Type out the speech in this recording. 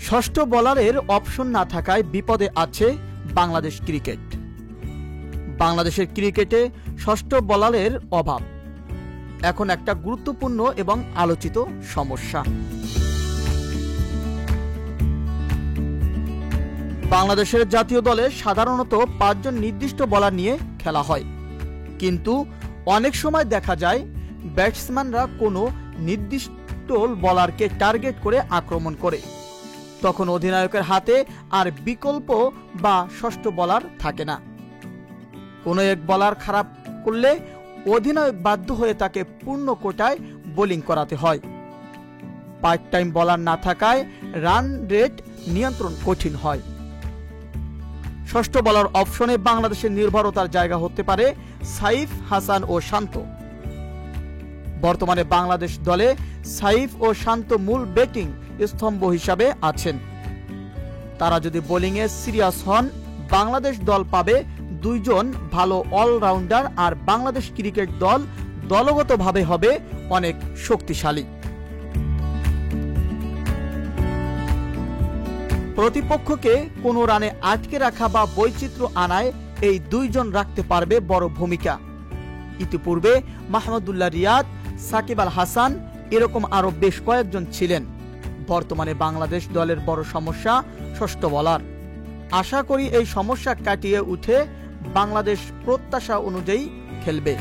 ষষ্ঠ বোলারের অপশন না থাকায় বিপদে আছে বাংলাদেশ ক্রিকেট। বাংলাদেশের ক্রিকেটে ষষ্ঠ বোলারের অভাব এখন একটা গুরুত্বপূর্ণ এবং আলোচিত সমস্যা। বাংলাদেশের জাতীয় দলে সাধারণত 5 জন নির্দিষ্ট বোলার নিয়ে খেলা হয়, কিন্তু অনেক সময় দেখা যায় ব্যাটসম্যানরা কোনো নির্দিষ্ট বোলারকে টার্গেট করে আক্রমণ করে। তখন অধিনায়কের হাতে আর বিকল্প বা ষষ্ঠ বোলার থাকে না। কোনো এক বোলার খারাপ করলে অধিনায়ক বাধ্য হয়ে তাকে পূর্ণ কোটায় বোলিং করাতে হয়। পার্ট টাইম বোলার না থাকায় রান রেট নিয়ন্ত্রণ কঠিন হয়। ষষ্ঠ বোলার অপশনে বাংলাদেশের নির্ভরতার জায়গা হতে পারে সাইফ, হাসান ও শান্ত। বর্তমানে বাংলাদেশ দলে সাইফ ও শান্ত মূল ব্যাটিং স্তম্ভ হিসাবে আছেন। তারা যদি বোলিংয়ে সিরিয়াস হন, বাংলাদেশ দল পাবে 2 জন ভালো অলরাউন্ডার, আর বাংলাদেশ ক্রিকেট দল দলগতভাবে হবে অনেক শক্তিশালী। প্রতিপক্ষকে কোনো রানে আটকে রাখা বা বৈচিত্র্য আনায় এই 2 জন রাখতে পারবে বড় ভূমিকা। ইতিপূর্বে মাহমুদুল্লাহ রিয়াদ, সাকিব আল হাসান এরকম আরো বেশ কয়েকজন ছিলেন। বর্তমানে বাংলাদেশ দলের বড় সমস্যা ষষ্ঠ বোলার। আশা করি এই সমস্যা কাটিয়ে উঠে বাংলাদেশ প্রত্যাশা অনুযায়ী খেলবে।